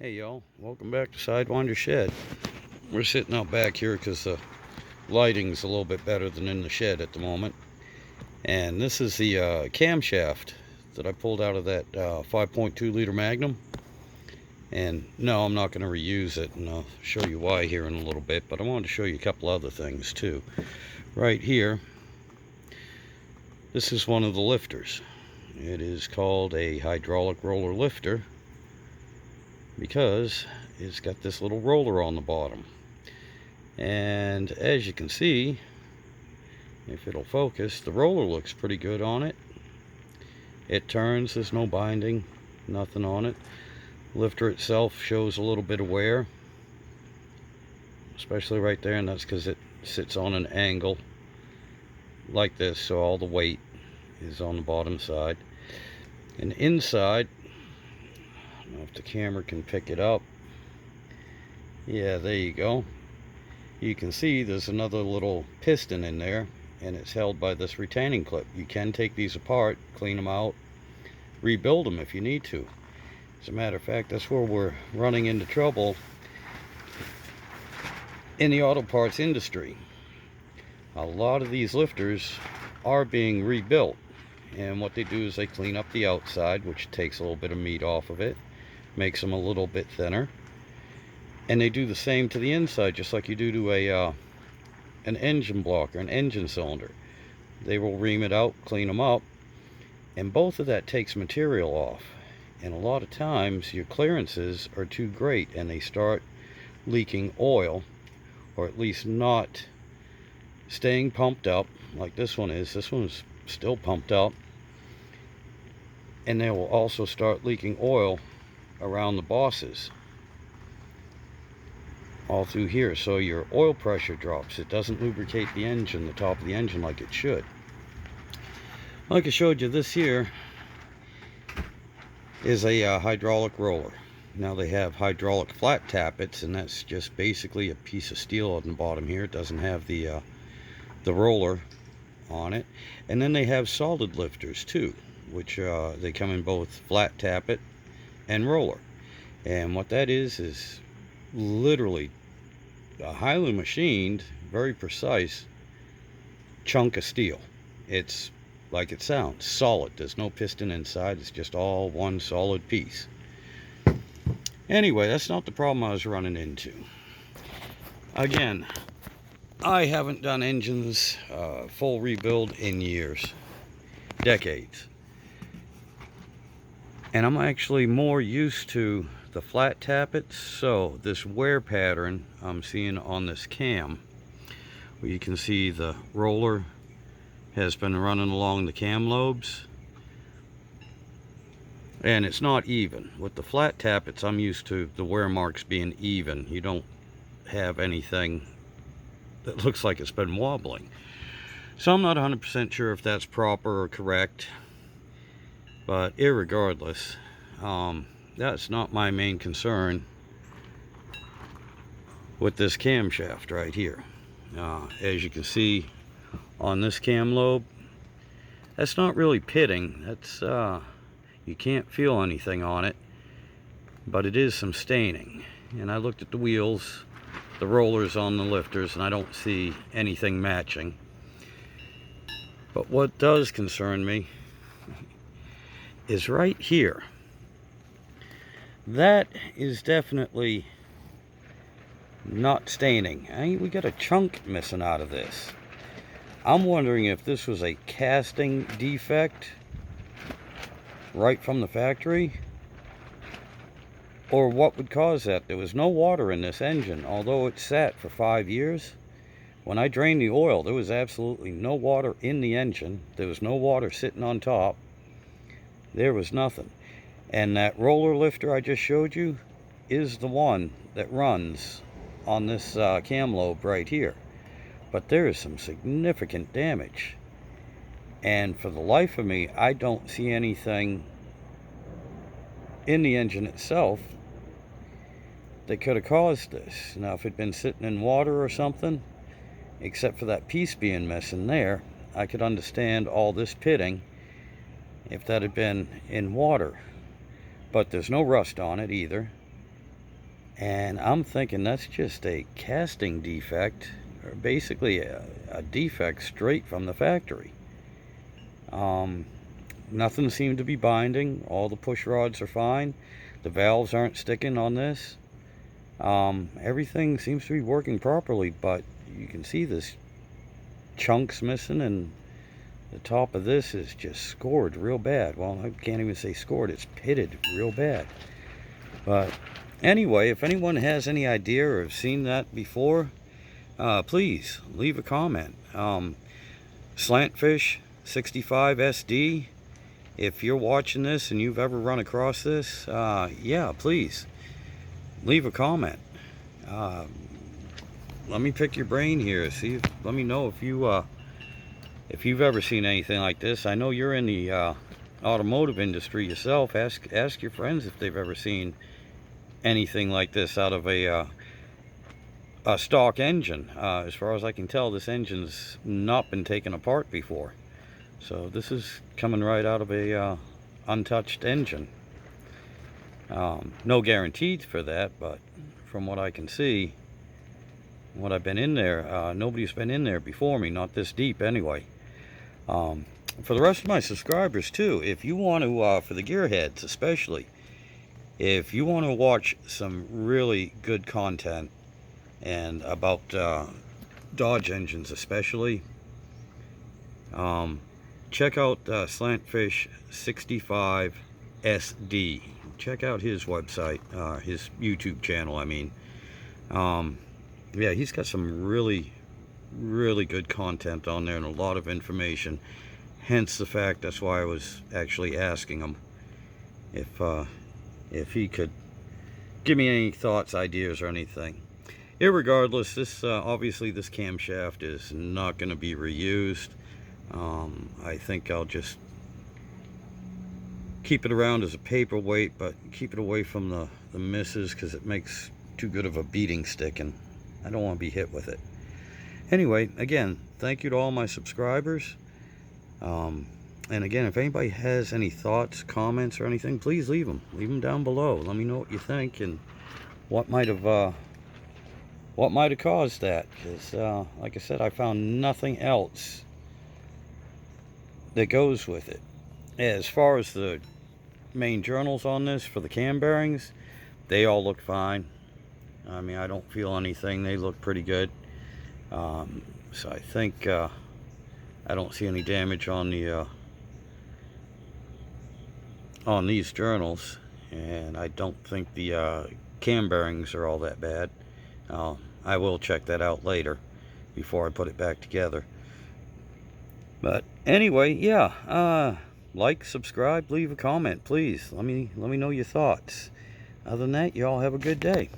Hey y'all, welcome back to Sidewinder Shed. We're sitting out back here because the lighting's a little bit better than in the shed at the moment. And this is the camshaft that I pulled out of that 5.2 liter Magnum. And no, I'm not going to reuse it, and I'll show you why here in a little bit, but I wanted to show you a couple other things too. Right here, this is one of the lifters. It is called a hydraulic roller lifter because it's got this little roller on the bottom. And as you can see, if it'll focus, the roller looks pretty good on it. It turns, there's no binding, nothing on it. Lifter itself shows a little bit of wear, especially right there, and that's because it sits on an angle like this, so all the weight is on the bottom side. And inside, I don't know if the camera can pick it up. Yeah, there you go. You can see there's another little piston in there, and it's held by this retaining clip. You can take these apart, clean them out, rebuild them if you need to. As a matter of fact, that's where we're running into trouble in the auto parts industry. A lot of these lifters are being rebuilt, and what they do is they clean up the outside, which takes a little bit of meat off of it, makes them a little bit thinner, and they do the same to the inside, just like you do to an engine block or an engine cylinder. They will ream it out, clean them up, and both of that takes material off. And a lot of times your clearances are too great and they start leaking oil, or at least not staying pumped up like this one is. This one's still pumped up, and they will also start leaking oil around the bosses all through here, so your oil pressure drops. It doesn't lubricate the engine, the top of the engine, like it should. Like I showed you, this here is a hydraulic roller. Now they have hydraulic flat tappets, and that's just basically a piece of steel on the bottom here. It doesn't have the roller on it. And then they have solid lifters too, which they come in both flat tappet and roller. And what that is literally a highly machined, very precise chunk of steel. It's like it sounds, solid. There's no piston inside, it's just all one solid piece. Anyway, that's not the problem I was running into. Again, I haven't done engines full rebuild in years, decades, and I'm actually more used to the flat tappets. So this wear pattern I'm seeing on this cam, where you can see the roller has been running along the cam lobes, and it's not even. With the flat tappets, I'm used to the wear marks being even. You don't have anything that looks like it's been wobbling. So I'm not 100% sure if that's proper or correct, but irregardless, that's not my main concern with this camshaft right here. As you can see on this cam lobe, that's not really pitting. That's you can't feel anything on it, but it is some staining. And I looked at the wheels, the rollers on the lifters, and I don't see anything matching. But what does concern me is right here. That is definitely not staining. We got a chunk missing out of this. I'm wondering if this was a casting defect right from the factory, or what would cause that. There was no water in this engine, although it sat for 5 years. When I drained the oil, there was absolutely no water in the engine. There was no water sitting on top. There was nothing. And that roller lifter I just showed you is the one that runs on this cam lobe right here. But there is some significant damage, and for the life of me, I don't see anything in the engine itself that could have caused this. Now, if it had been sitting in water or something, except for that piece being missing there, I could understand all this pitting if that had been in water. But there's no rust on it either. And I'm thinking that's just a casting defect, or basically a defect straight from the factory. Nothing seemed to be binding. All the push rods are fine. The valves aren't sticking on this. Everything seems to be working properly, but you can see this chunks missing, and the top of this is just scored real bad. Well, I can't even say scored, it's pitted real bad. But anyway, if anyone has any idea or have seen that before, please leave a comment. Slantfish 65 SD, if you're watching this and you've ever run across this, yeah, please leave a comment. Let me pick your brain here. Let me know if you've ever seen anything like this. I know you're in the automotive industry yourself. Ask your friends if they've ever seen anything like this out of a stock engine. As far as I can tell, this engine's not been taken apart before. So this is coming right out of a untouched engine. No guarantees for that, but from what I can see, what I've been in there, nobody's been in there before me, not this deep anyway. For the rest of my subscribers too, if you want to, for the gearheads especially, if you want to watch some really good content and about Dodge engines especially, check out Slantfish 65 SD. Check out his website, his YouTube channel, I mean. Yeah, he's got some really good content on there and a lot of information. Hence the fact, that's why I was actually asking him if he could give me any thoughts, ideas, or anything. Irregardless, this obviously this camshaft is not going to be reused. I think I'll just keep it around as a paperweight, but keep it away from the misses, because it makes too good of a beating stick and I don't want to be hit with it. Anyway, again, thank you to all my subscribers. And again, if anybody has any thoughts, comments, or anything, please leave them down below. Let me know what you think and what might have caused that, because like I said, I found nothing else that goes with it. As far as the main journals on this for the cam bearings, they all look fine. I mean, I don't feel anything. They look pretty good. So I think I don't see any damage on the on these journals, and I don't think the cam bearings are all that bad. I will check that out later before I put it back together. But anyway, yeah, like, subscribe, leave a comment, please. Let me know your thoughts. Other than that, you all have a good day.